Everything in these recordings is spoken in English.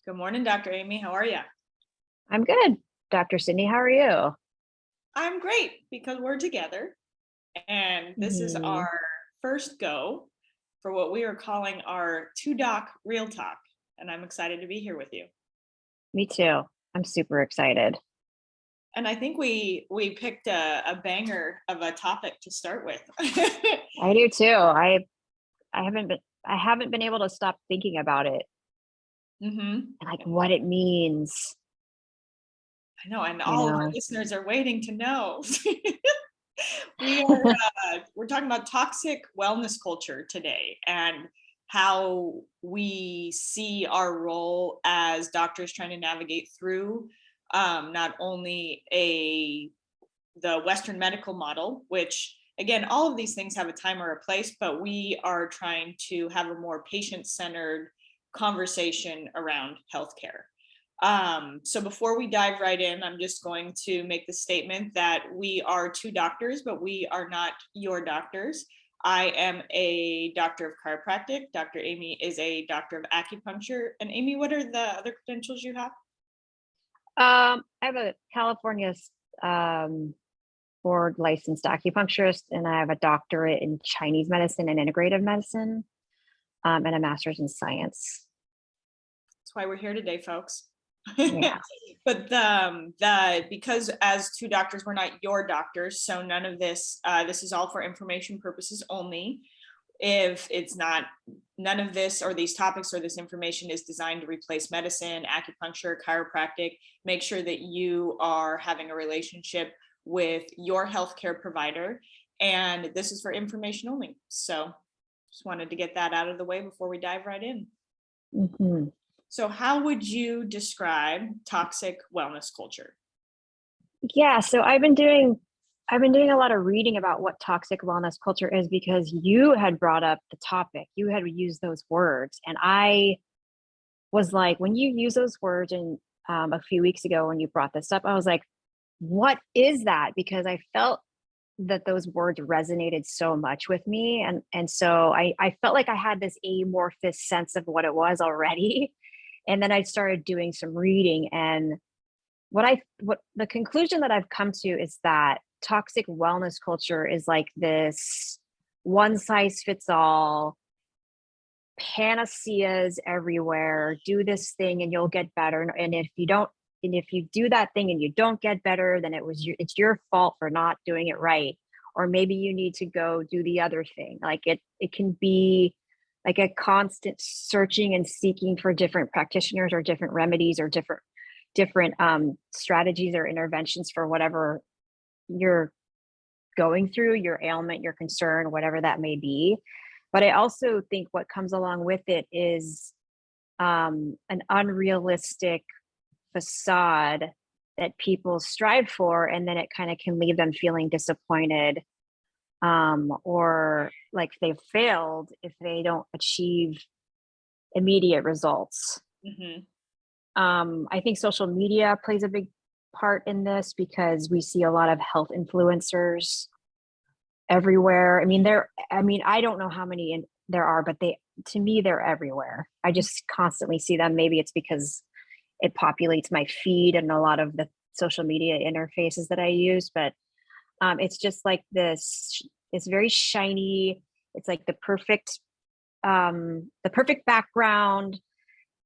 Good morning, Dr. Amy. How are you? I'm good, Dr. Sydney. How are you? I'm great because we're together. And this is Mhm. our first go for what we are calling our two doc real talk. And I'm excited to be here with you. Me too. I'm super excited. And I think we picked a banger of a topic to start with. I do too. I haven't been able to stop thinking about it hmm and like what it means, I know, and you all of our know. listeners are waiting to know. We're talking about toxic wellness culture today and how we see our role as doctors trying to navigate through not only a the Western medical model, which again, all of these things have a time or a place, but we are trying to have a more patient-centered conversation around healthcare. So before we dive right in, I'm just going to make the statement that we are two doctors, but we are not your doctors. I am a doctor of chiropractic. Dr. Amy is a doctor of acupuncture. And Amy, what are the other credentials you have? I have a California um, board licensed acupuncturist, and I have a doctorate in Chinese medicine and integrative medicine, and a master's in science. That's why we're here today, folks. Yeah. But the because as two doctors, we're not your doctors, so none of this. This is all for information purposes only. If it's not, none of this or these topics or this information is designed to replace medicine, acupuncture, chiropractic. Make sure that you are having a relationship with your healthcare provider, and this is for information only. So, just wanted to get that out of the way before we dive right in. hmm So, how would you describe toxic wellness culture? Yeah. So I've been doing a lot of reading about what toxic wellness culture is because you had brought up the topic. You had used those words, and I was like, when you use those words, and a few weeks ago when you brought this up, I was like, what is that? Because I felt that those words resonated so much with me, and so I felt like I had this amorphous sense of what it was already. And then I started doing some reading, and what the conclusion that I've come to is that toxic wellness culture is like this one size fits all, panaceas everywhere, do this thing and you'll get better. And if you don't, and if you do that thing and you don't get better, then it's your fault for not doing it right. Or maybe you need to go do the other thing. Like it can be like a constant searching and seeking for different practitioners or different remedies or different strategies or interventions for whatever you're going through, your ailment, your concern, whatever that may be. But I also think what comes along with it is an unrealistic facade that people strive for, and then it kind of can leave them feeling disappointed, or like they've failed if they don't achieve immediate results. Mm-hmm. I think social media plays a big part in this because we see a lot of health influencers everywhere. I mean, I don't know how many there are, but to me, they're everywhere. I just constantly see them. Maybe it's because it populates my feed and a lot of the social media interfaces that I use, but it's just like this, it's very shiny. It's like the perfect background,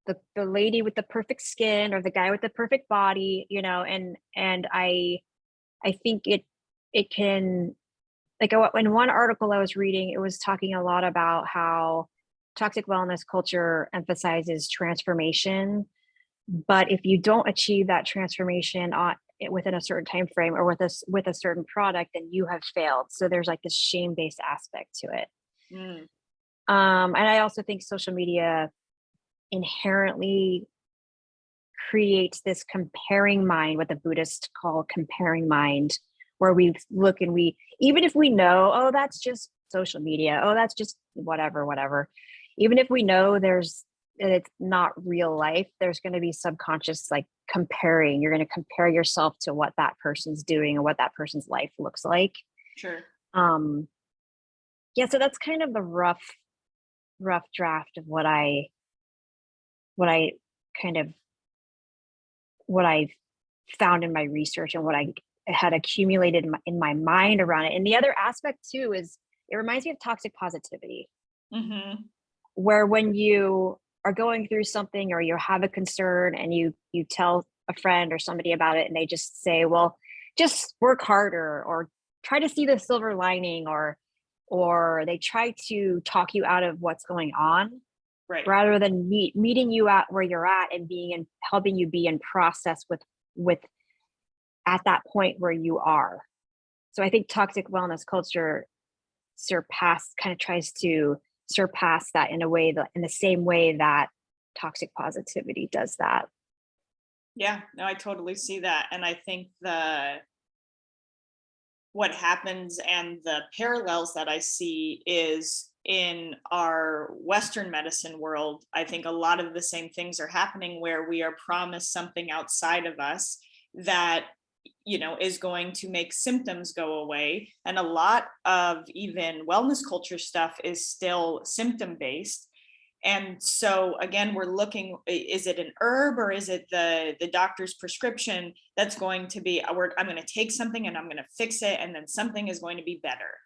the lady with the perfect skin or the guy with the perfect body, and I think it can, like, in one article I was reading, it was talking a lot about how toxic wellness culture emphasizes transformation, but if you don't achieve that transformation within a certain time frame or with a certain product, then you have failed. So there's like this shame based aspect to it. Mm. And I also think social media inherently creates this comparing mind, what the Buddhists call comparing mind, where we look and even if we know, oh, that's just social media, oh, that's just whatever, even if we know that it's not real life, there's going to be subconscious like comparing. You're going to compare yourself to what that person's doing and what that person's life looks like. Sure. Um, yeah, so that's kind of the rough draft of what I kind of what I've found in my research and what I had accumulated in my mind around it. And the other aspect too is it reminds me of toxic positivity, Mm-hmm. where when you are going through something or you have a concern and you tell a friend or somebody about it and they just say, well, just work harder or try to see the silver lining, or they try to talk you out of what's going on Right. rather than meeting you at where you're at and being in helping you be in process with at that point where you are. So I think toxic wellness culture tries to surpass that in a way that in the same way that toxic positivity does that. Yeah, no, I totally see that. And I think what happens and the parallels that I see is in our Western medicine world. I think a lot of the same things are happening where we are promised something outside of us that is going to make symptoms go away, and a lot of even wellness culture stuff is still symptom based. And so again, we're looking, is it an herb or is it the doctor's prescription that's going to be I'm going to take something and I'm going to fix it and then something is going to be better.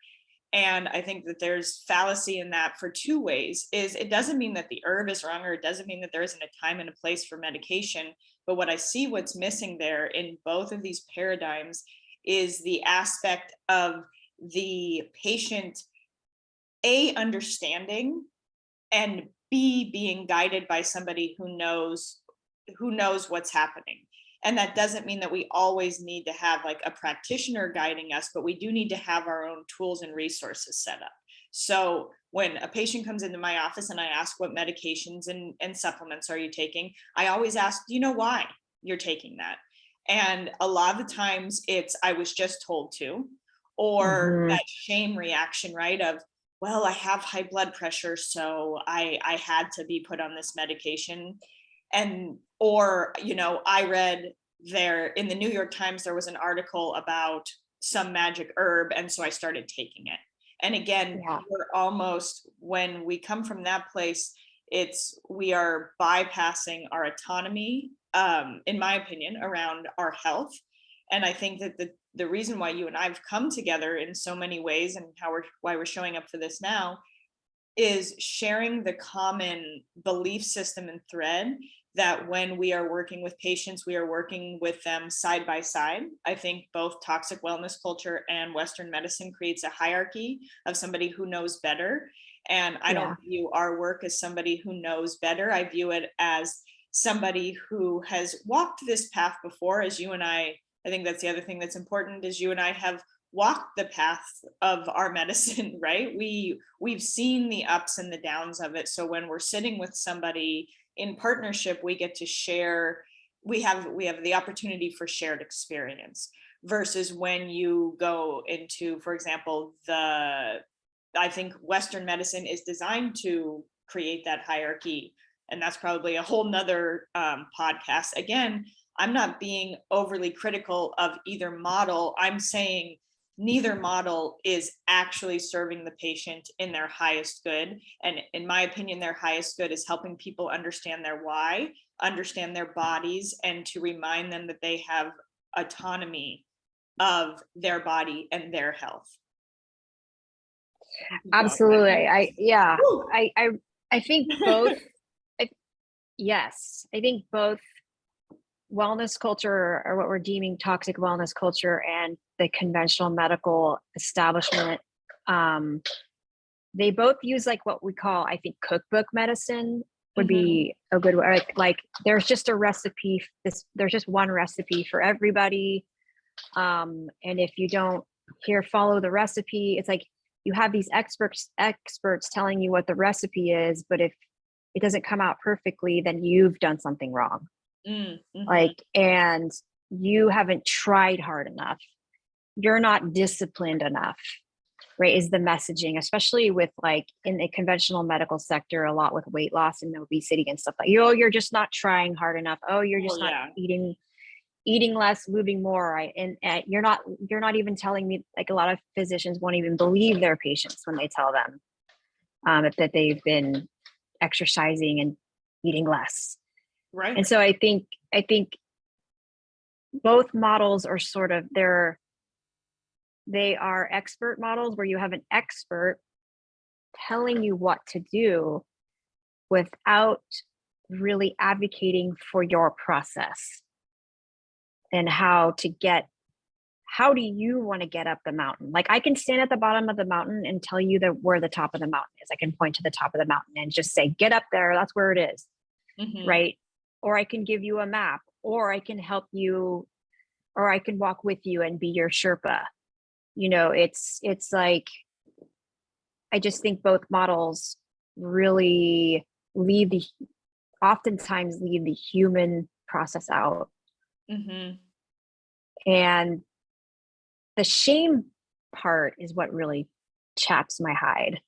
And I think that there's fallacy in that for two ways. Is it doesn't mean that the herb is wrong, or it doesn't mean that there isn't a time and a place for medication. But what I see what's missing there in both of these paradigms is the aspect of the patient, A, understanding, and B, being guided by somebody who knows what's happening. And that doesn't mean that we always need to have like a practitioner guiding us, but we do need to have our own tools and resources set up. So when a patient comes into my office and I ask what medications and supplements are you taking, I always ask, do you know why you're taking that? And a lot of the times it's, I was just told to, or Mhm. that shame reaction, right? Of, well, I have high blood pressure, so I had to be put on this medication. And, or, I read there in the New York Times, there was an article about some magic herb. And so I started taking it. And again, Yeah. we're almost, when we come from that place, we are bypassing our autonomy, in my opinion, around our health. And I think that the reason why you and I've come together in so many ways, and why we're showing up for this now, is sharing the common belief system and thread that when we are working with patients, we are working with them side by side. I think both toxic wellness culture and Western medicine creates a hierarchy of somebody who knows better. And I Yeah. don't view our work as somebody who knows better. I view it as somebody who has walked this path before, as you and I think that's the other thing that's important, is you and I have walked the path of our medicine, right? We've seen the ups and the downs of it. So when we're sitting with somebody in partnership, we get to share, we have the opportunity for shared experience, versus when you go into, for example, I think Western medicine is designed to create that hierarchy. And that's probably a whole nother podcast. Again, I'm not being overly critical of either model. I'm saying neither model is actually serving the patient in their highest good. And in my opinion, their highest good is helping people understand their why, understand their bodies, and to remind them that they have autonomy of their body and their health. Absolutely. Woo! I think both. I, yes, I think both wellness culture, or what we're deeming toxic wellness culture, and the conventional medical establishment, they both use like what we call, I think, cookbook medicine would be a good way. Like there's just a recipe. There's just one recipe for everybody. And if you don't follow the recipe, it's like you have these experts telling you what the recipe is, but if it doesn't come out perfectly, then you've done something wrong. Like, and you haven't tried hard enough. You're not disciplined enough, right? Is the messaging, especially with like in the conventional medical sector, a lot with weight loss and obesity and stuff like, you're just not trying hard enough. Oh, you're just not eating less, moving more, right? And you're not even telling me, like a lot of physicians won't even believe their patients when they tell them that they've been exercising and eating less. Right. And so I think both models are sort of they are expert models where you have an expert telling you what to do without really advocating for your process and how do you want to get up the mountain? Like I can stand at the bottom of the mountain and tell you that where the top of the mountain is. I can point to the top of the mountain and just say, get up there. That's where it is. Hmm. Right. Or I can give you a map, or I can help you, or I can walk with you and be your Sherpa. It's like, I just think both models really leave the oftentimes leave the human process out. Hmm. And the shame part is what really chaps my hide,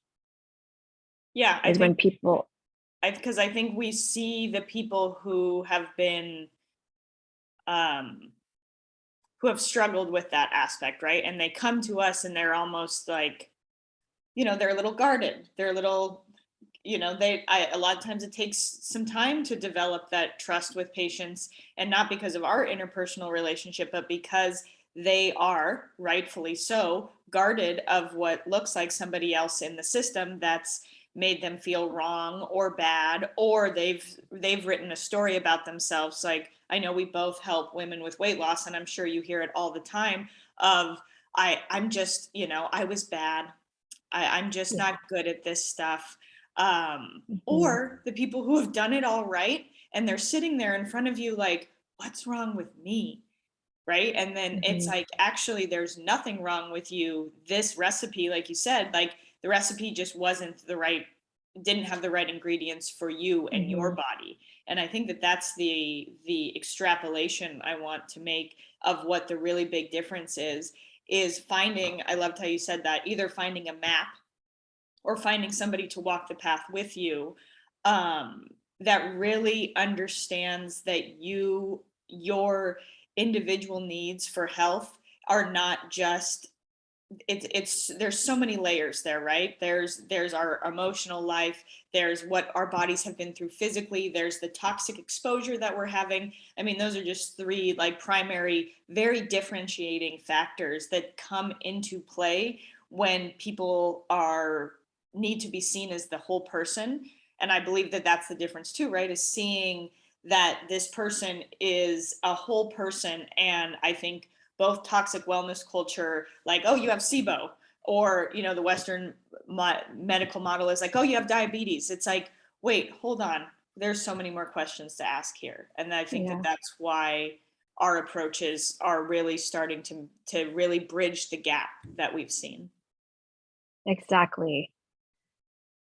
Yeah, I is think when people, because I think we see the people um, who have struggled with that aspect, right? And they come to us and they're almost like, they're a little guarded. They're a little, a lot of times it takes some time to develop that trust with patients, and not because of our interpersonal relationship, but because they are rightfully so guarded of what looks like somebody else in the system that's made them feel wrong or bad, or they've written a story about themselves. Like, I know we both help women with weight loss, and I'm sure you hear it all the time of, I'm just, I was bad. I'm just yeah. not good at this stuff. Mhm, Or the people who have done it all right, and they're sitting there in front of you like, what's wrong with me? Right. And then it's mhm, like, actually, there's nothing wrong with you. This recipe, like you said, like the recipe just wasn't the right, didn't have the right ingredients for you and your mhm, body. And I think that that's the extrapolation I want to make of what the really big difference is finding, I loved how you said that, either finding a map or finding somebody to walk the path with you, um, that really understands that your individual needs for health are not just, it's there's so many layers there, right? There's our emotional life, there's what our bodies have been through physically, there's the toxic exposure that we're having. I mean, those are just three like primary, very differentiating factors that come into play when people are need to be seen as the whole person. And I believe that that's the difference too, right? Is seeing that this person is a whole person. And I think both toxic wellness culture, like, oh, you have SIBO, or the Western medical model is like, oh, you have diabetes. It's like, wait, hold on, there's so many more questions to ask here. And I think that yeah, that's why our approaches are really starting to really bridge the gap that we've seen. exactly.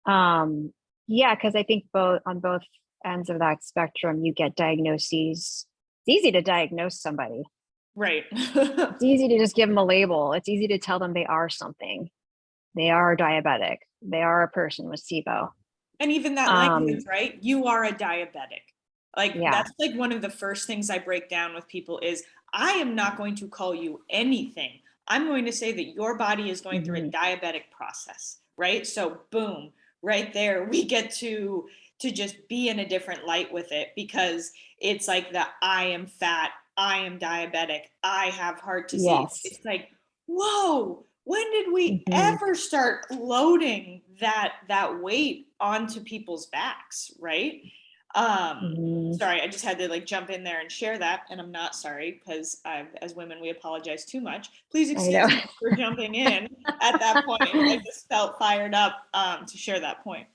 Um, yeah, because I think on both ends of that spectrum, you get diagnoses. It's easy to diagnose somebody. Right. It's easy to just give them a label. It's easy to tell them they are something. They are diabetic. They are a person with SIBO. And even that language, Um, right? You are a diabetic. Like, yeah. that's like one of the first things I break down with people is, I am not going to call you anything. I'm going to say that your body is going through a Mhm. diabetic process, right? So boom, right there we get to just be in a different light with it, because it's like the, I am fat, I am diabetic, I have heart disease. Yes. It's like, whoa, when did we Mhm, ever start loading that weight onto people's backs, right? mhm. Sorry, I just had to like jump in there and share that, and I'm not sorry, because as women we apologize too much. Please I know. excuse me for jumping in at that point. I just felt fired up to share that point.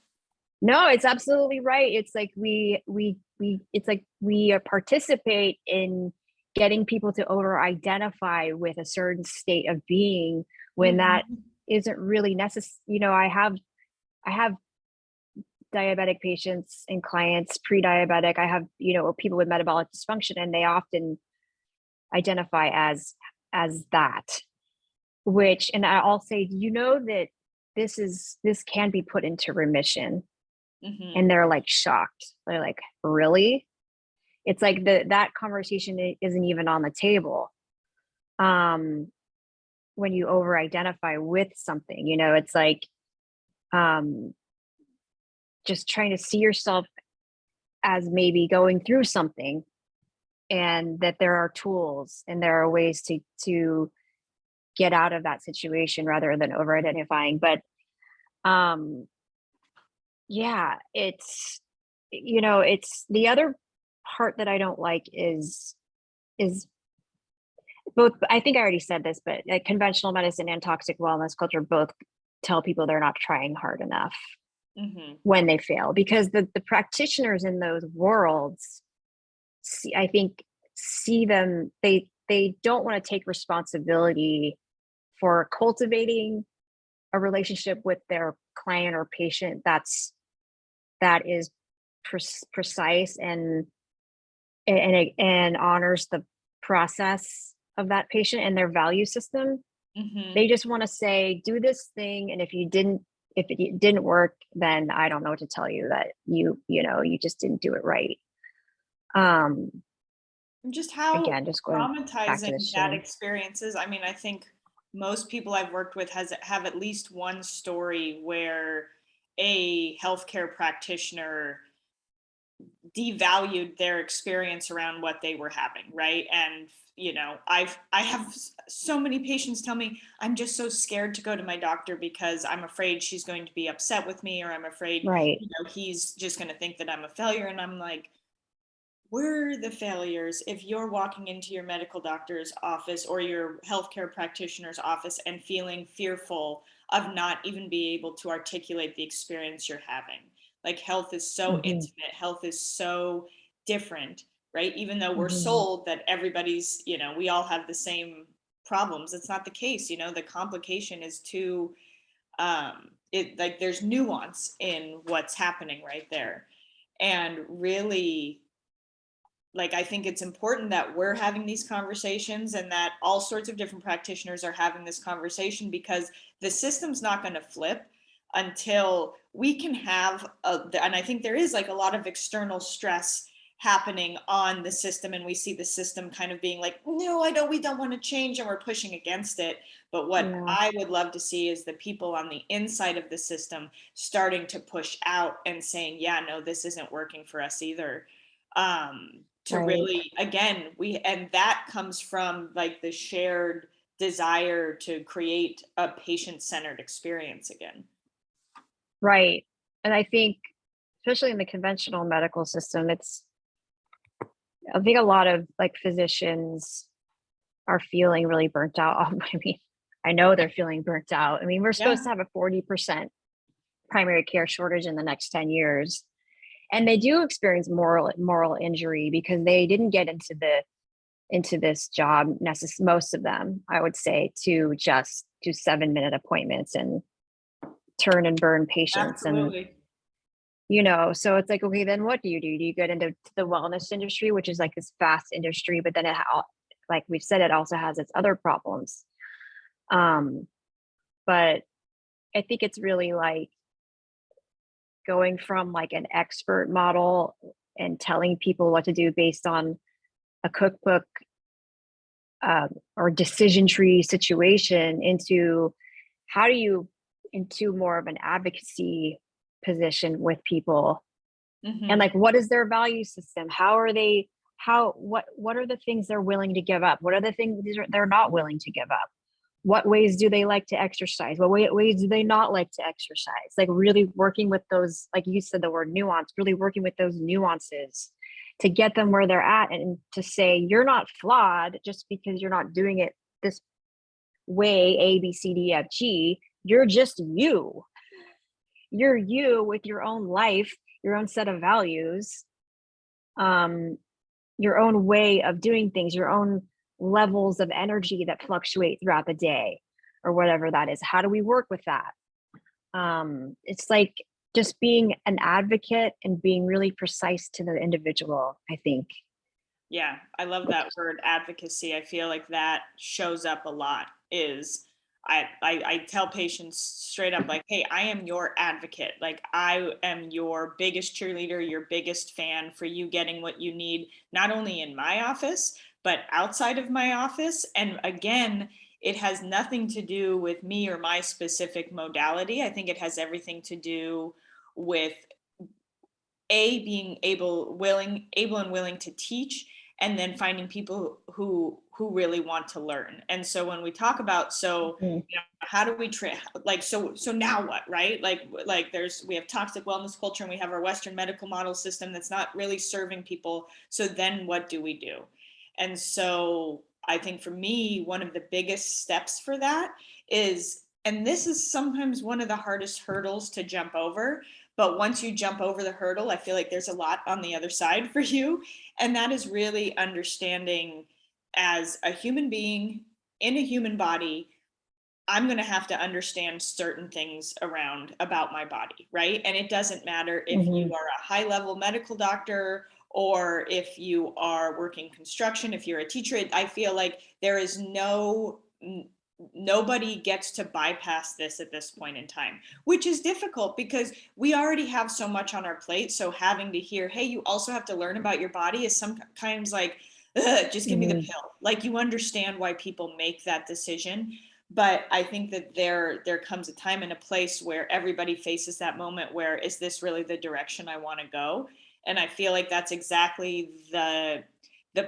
No, it's absolutely right. It's like it's like we participate in getting people to over identify with a certain state of being when that Mhm. isn't really necessary. I have diabetic patients and clients, pre-diabetic. I have, people with metabolic dysfunction, and they often identify as that, which, and I'll say, that this can be put into remission. And Mhm. they're like shocked. They're like, really? It's like that conversation isn't even on the table. Um, when you over identify with something, it's like, um, just trying to see yourself as maybe going through something, and that there are tools and there are ways to get out of that situation rather than over identifying. But um yeah, it's the other part that I don't like is both. I think I already said this, but like conventional medicine and toxic wellness culture both tell people they're not trying hard enough Hmm. when they fail, because the practitioners in those worlds I think see them, they don't want to take responsibility for cultivating a relationship with their client or patient that is precise and honors the process of that patient and their value system. Hmm. They just want to say, do this thing, and if it didn't work, then I don't know what to tell you, that you just didn't do it right. Um, Just how Again, just going back to the traumatizing that shame. experience is. I mean, I think most people I've worked with have at least one story where a healthcare practitioner devalued their experience around what they were having, right? And I have so many patients tell me, I'm just so scared to go to my doctor because I'm afraid she's going to be upset with me, or I'm afraid Right, he's just going to think that I'm a failure. And I'm like, we're the failures if you're walking into your medical doctor's office or your healthcare practitioner's office and feeling fearful of not even be able to articulate the experience you're having. Like, health is so hmm, intimate, health is so different, right? Even though we're hmm, sold that everybody's, we all have the same problems, it's not the case. The complication is too, it like there's nuance in what's happening right there. And really, like, I think it's important that we're having these conversations and that all sorts of different practitioners are having this conversation, because the system's not going to flip until we can have and I think there is like a lot of external stress happening on the system, and we see the system kind of being like, no, we don't want to change, and we're pushing against it. But what yeah, I would love to see is the people on the inside of the system starting to push out and saying, yeah, no, this isn't working for us either. To right, really, again, and that comes from like the shared desire to create a patient-centered experience again. right. And I think, especially in the conventional medical system, I think a lot of like physicians are feeling really burnt out. I mean, I know they're feeling burnt out. I mean, we're supposed Yeah, to have a 40% primary care shortage in the next 10 years. And they do experience moral injury because they didn't get into this job most of them, I would say, to just do 7-minute appointments and turn and burn patients. And absolutely. so it's like, okay, then what do? Do you get into the wellness industry, which is like this fast industry, but then like we've said, it also has its other problems. um but I think it's really like going from like an expert model and telling people what to do based on a cookbook, or decision tree situation, into how do you into more of an advocacy position with people, and Hmm. like what is their value system, how are they, what are the things they're willing to give up, what are the things they're not willing to give up, what ways do they like to exercise, what ways do they not like to exercise, like really working with those, like you said, the word nuance, really working with those nuances to get them where they're at, and to say you're not flawed just because you're not doing it this way, ABCDFG. You're just you're you with your own life, your own set of values, um your own way of doing things, your own levels of energy that fluctuate throughout the day, or whatever that is. How do we work with that? It's like just being an advocate and being really precise to the individual, I think. Yeah, I love that word advocacy. I feel like that shows up a lot. Is I tell patients straight up, like, hey, I am your advocate. Like, I am your biggest cheerleader, your biggest fan for you getting what you need, not only in my office, but outside of my office. And again, it has nothing to do with me or my specific modality. I think it has everything to do with being able and willing to teach, and then finding people who really want to learn. And so when we talk about, so Mhm. you know, how do we train, like, so now what, right? Like we have toxic wellness culture, and we have our Western medical model system that's not really serving people. So then what do we do? And so I think for me, one of the biggest steps for that is, and this is sometimes one of the hardest hurdles to jump over, but once you jump over the hurdle, I feel like there's a lot on the other side for you. And that is really understanding, as a human being in a human body, I'm going to have to understand certain things around about my body, right? And it doesn't matter if you Mhm. are a high level medical doctor or if you are working construction, if you're a teacher. I feel like there is nobody gets to bypass this at this point in time, which is difficult because we already have so much on our plate. So having to hear, hey, you also have to learn about your body, is sometimes like, just give me the Mhm. pill. Like, you understand why people make that decision. But I think that there comes a time and a place where everybody faces that moment where, is this really the direction I want to go? And I feel like that's exactly the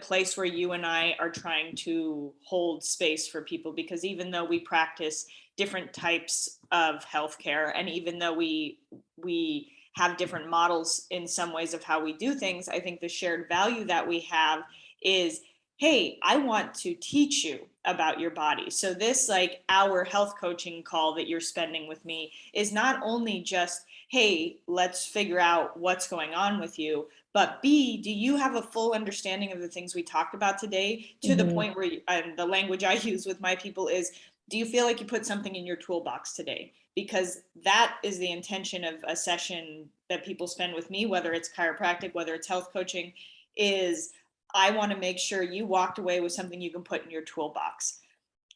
place where you and I are trying to hold space for people, because even though we practice different types of healthcare, and even though we have different models in some ways of how we do things, I think the shared value that we have is, hey, I want to teach you about your body. So this, like, our health coaching call that you're spending with me is not only just, hey, let's figure out what's going on with you, but B, do you have a full understanding of the things we talked about today, to the Mhm. point where and the language I use with my people is, do you feel like you put something in your toolbox today? Because that is the intention of a session that people spend with me, whether it's chiropractic, whether it's health coaching, is I want to make sure you walked away with something you can put in your toolbox.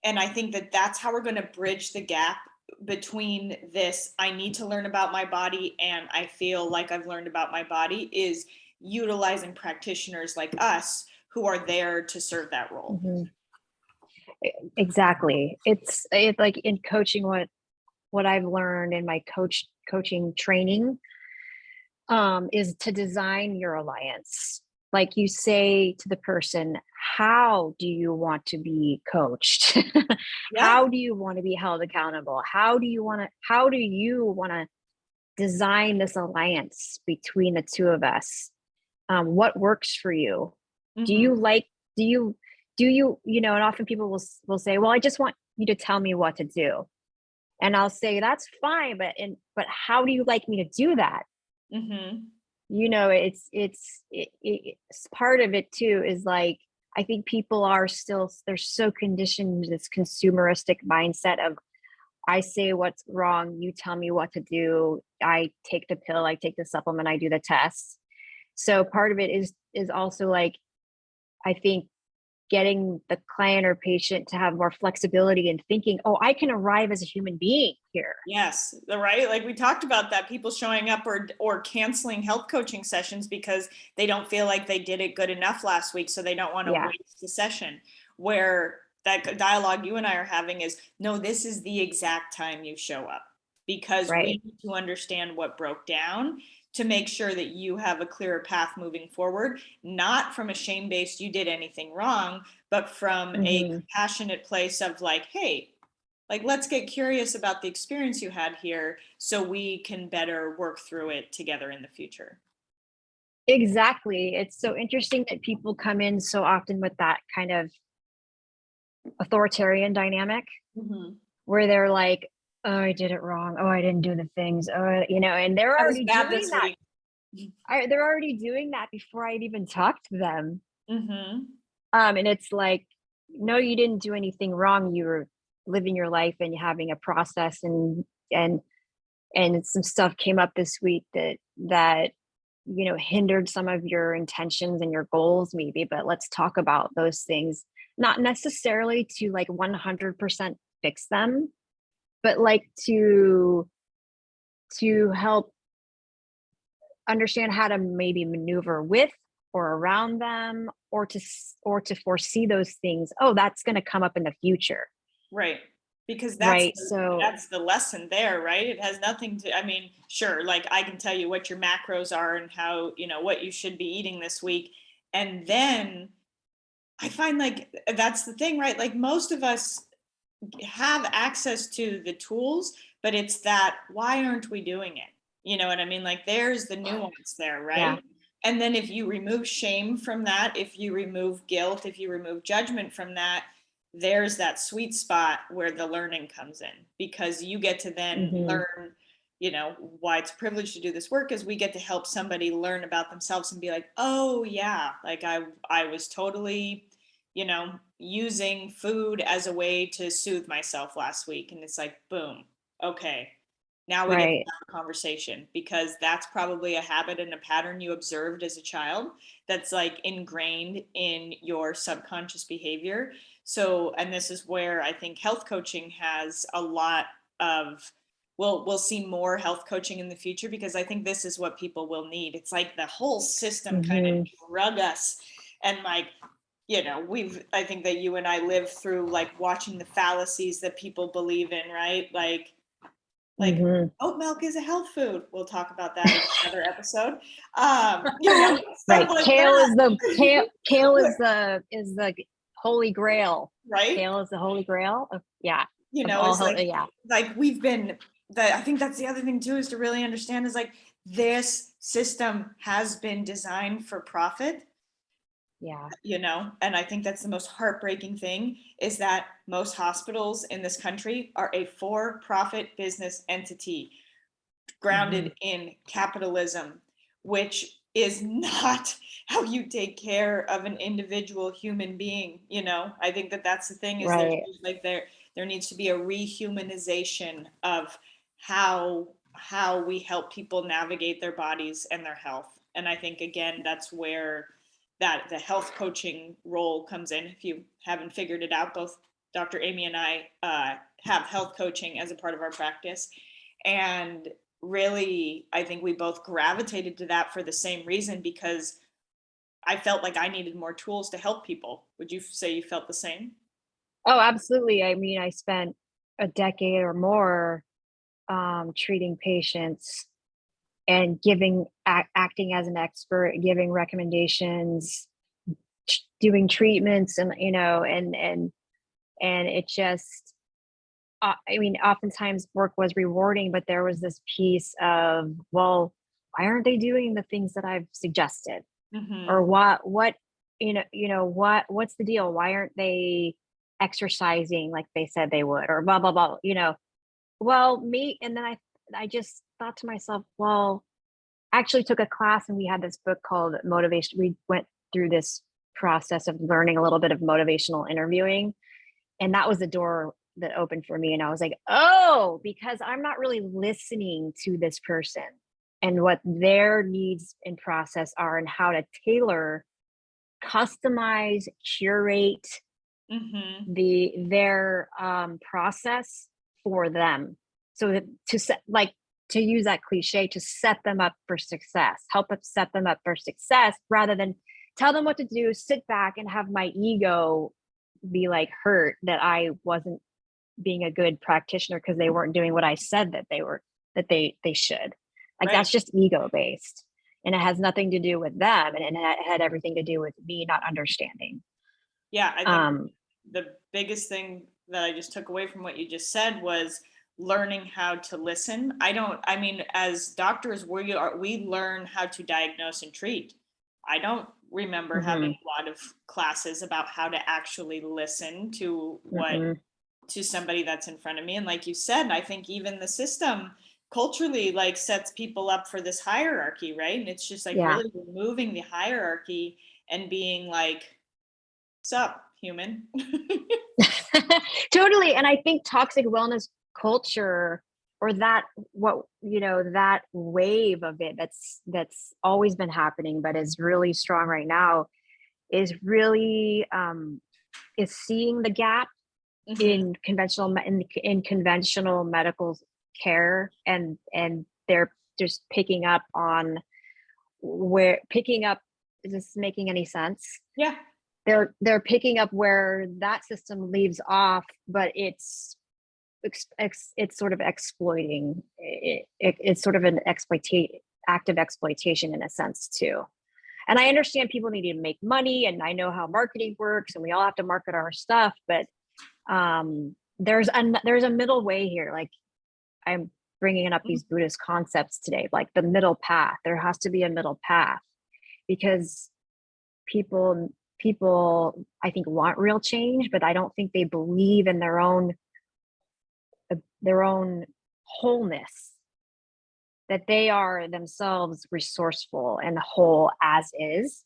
And I think that that's how we're going to bridge the gap between this, I need to learn about my body and I feel like I've learned about my body, is utilizing practitioners like us who are there to serve that role. Mhm. Exactly. It's like in coaching, what I've learned in my coaching training, is to design your alliance. Like, you say to the person, how do you want to be coached? Yeah. How do you want to be held accountable? How do you want to design this alliance between the two of us? What works for you? Do Mm-hmm. you like, do you, and often people will say, well, I just want you to tell me what to do. And I'll say, that's fine, but how do you like me to do that? Mm-hmm. It's part of it too, is like, I think people they're so conditioned to this consumeristic mindset of, I say what's wrong, you tell me what to do, I take the pill, I take the supplement, I do the tests. So part of it is also like, I think, getting the client or patient to have more flexibility in thinking, oh, I can arrive as a human being here. Yes, right. Like we talked about that, people showing up or canceling health coaching sessions because they don't feel like they did it good enough last week, so they don't want to Yeah, waste the session. Where that dialogue you and I are having is, no, this is the exact time you show up, because we right. need to understand what broke down to make sure that you have a clearer path moving forward, not from a shame-based you did anything wrong, but from a Hmm. compassionate place of like, hey, like, let's get curious about the experience you had here so we can better work through it together in the future. Exactly. It's so interesting that people come in so often with that kind of authoritarian dynamic, Mm-hmm. where they're like, oh, I did it wrong, oh, I didn't do the things, oh, and they're That was already bad doing this that. week. They're already doing that before I'd even talked to them. Mm-hmm. And it's like, no, you didn't do anything wrong, you were living your life and having a process, and some stuff came up this week that hindered some of your intentions and your goals, maybe. But let's talk about those things, not necessarily to like 100% fix them, but like to help understand how to maybe maneuver with or around them, or to foresee those things, oh, that's going to come up in the future. Right. because Right. So, that's the lesson there, right? It has nothing to, I mean, sure, like I can tell you what your macros are and how, you know, what you should be eating this week. And then I find like that's the thing, right? Like most of us have access to the tools, but it's that why aren't we doing it? You know what I mean? Like there's the nuance there, yeah. right? And then if you remove shame from that, if you remove guilt, if you remove judgment from that, there's that sweet spot where the learning comes in, because you get to then Hmm. learn, you know, why it's a privilege to do this work is we get to help somebody learn about themselves and be like, oh yeah, like I was totally, you know, using food as a way to soothe myself last week. And it's like, boom, okay, now we get to Right. have a conversation, because that's probably a habit and a pattern you observed as a child that's like ingrained in your subconscious behavior. So, and this is where I think health coaching has a lot of, we'll see more health coaching in the future, because I think this is what people will need. It's like the whole system kind of Hmm. drug us, and like, you know, I think that you and I lived through like watching the fallacies that people believe in, right? Like Hmm. oat milk is a health food. We'll talk about that in another episode. You know, stuff Right. like Kale is the that. kale is the holy grail. Right? Kale is the holy grail of, yeah, You of know, all it's yeah. like we've been that, I think that's the other thing too, is to really understand is like this system has been designed for profit, Yeah. you know, and I think that's the most heartbreaking thing, is that most hospitals in this country are a for-profit business entity Hmm. grounded in capitalism, which is not how you take care of an individual human being. You know, I think that that's the thing, is there's Right. like there needs to be a rehumanization of how we help people navigate their bodies and their health. And I think again that's where that the health coaching role comes in. If you haven't figured it out, both Dr. Amy and I have health coaching as a part of our practice. And really, I think we both gravitated to that for the same reason, because I felt like I needed more tools to help people. Would you say you felt the same? Oh, absolutely. I mean, I spent a decade or more treating patients and acting as an expert, giving recommendations, doing treatments, and and it just, I mean, oftentimes work was rewarding, but there was this piece of, well, why aren't they doing the things that I've suggested? Or Mm-hmm. what, what's the deal? Why aren't they exercising like they said they would? Or blah, blah, blah, Well, me, and then I just thought to myself, well, I actually took a class and we had this book called Motivation. We went through this process of learning a little bit of motivational interviewing, and that was the door that opened for me. And I was like, oh, because I'm not really listening to this person and what their needs and process are, and how to tailor, customize, curate Mm-hmm. their process for them. So that to set, like, to use that cliche, to set them up for success, help us set them up for success, rather than tell them what to do, sit back and have my ego be like hurt that I wasn't being a good practitioner because they weren't doing what I said that they should. Like, Right. that's just ego based. And it has nothing to do with them, and it had everything to do with me not understanding. Yeah, I think Um, the biggest thing that I just took away from what you just said was learning how to listen. I mean, as doctors, we learn how to diagnose and treat. I don't remember having mhm, a lot of classes about how to actually listen to mm-mm, to somebody that's in front of me. And like you said, I think even the system culturally like sets people up for this hierarchy, right? And it's just like yeah. really removing the hierarchy and being like, sup, human. Totally. And I think toxic wellness culture, or that, that wave of it that's always been happening but is really strong right now, is really is seeing the gap Hmm. in in conventional medical care, and they're just picking up on where picking up is this making any sense? Yeah. They're picking up where that system leaves off, but it's it's sort of exploiting it's sort of an active exploitation in a sense too. And I understand people need to make money, and I know how marketing works, and we all have to market our stuff, but there's a middle way here. Like, I'm bringing up these Buddhist concepts today, like the middle path. There has to be a middle path, because people I think want real change, but I don't think they believe in their own wholeness, that they are themselves resourceful and whole as is,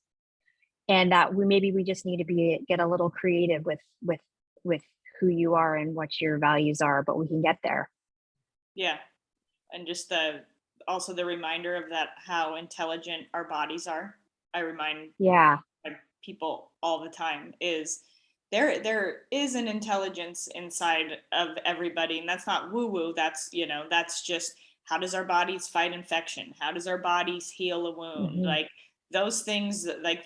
and that we just need to get a little creative with who you are and what your values are, but we can get there. Yeah. And just also the reminder of that, how intelligent our bodies are. I remind people all the time is there is an intelligence inside of everybody, and that's not woo woo. That's, that's just, how does our bodies fight infection? How does our bodies heal a wound? Mm-hmm. Like those things, like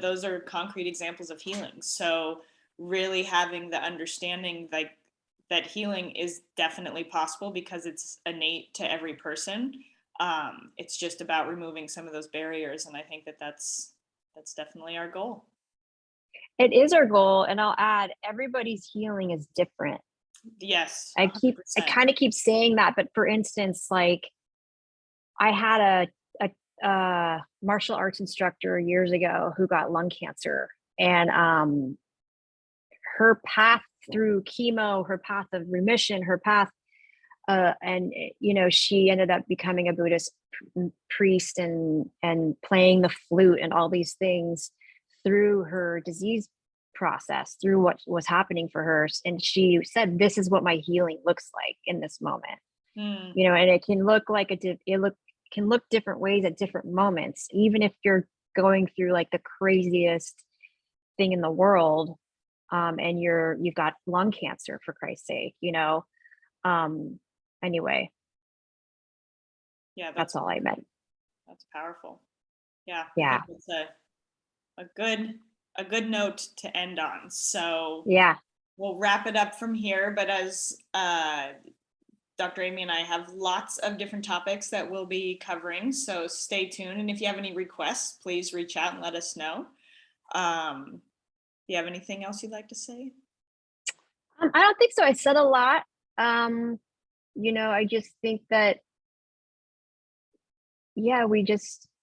those are concrete examples of healing. So really having the understanding, like, that healing is definitely possible because it's innate to every person. It's just about removing some of those barriers, and I think that's definitely our goal. It is our goal, and I'll add, everybody's healing is different. Yes, I 100%. kind of keep saying that, but for instance, like, I had a martial arts instructor years ago who got lung cancer, and her path through chemo, her path of remission, her path, and she ended up becoming a Buddhist priest and playing the flute and all these things through her disease process, through what was happening for her. And she said, "This is what my healing looks like in this moment." And it can look like can look different ways at different moments, even if you're going through like the craziest thing in the world, and you've got lung cancer, for Christ's sake. Anyway, Yeah, that's all I meant. That's powerful. Yeah, I Yeah. think it's a good note to end on. So Yeah. we'll wrap it up from here. But as Dr. Amy and I have lots of different topics that we'll be covering, so stay tuned. And if you have any requests, please reach out and let us know. Do you have anything else you'd like to say? I don't think so. I said a lot. I just think that, yeah,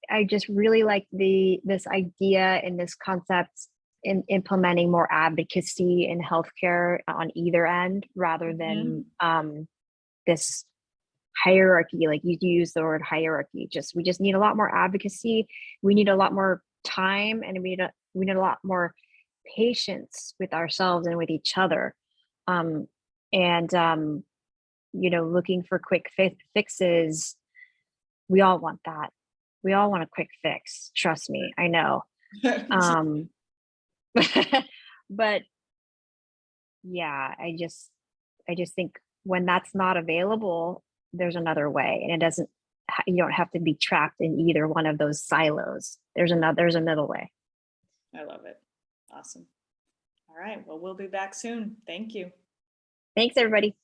I just really like this idea and this concept in implementing more advocacy in healthcare on either end, rather than this hierarchy. Like, you use the word hierarchy. We just need a lot more advocacy. We need a lot more time, and we need a lot more patience with ourselves and with each other. And looking for quick fixes. We all want that. We all want a quick fix. Trust me, I know. But yeah, I just think when that's not available, there's another way, and you don't have to be trapped in either one of those silos. There's a middle way. I love it. Awesome. All right. Well, we'll be back soon. Thank you. Thanks, everybody.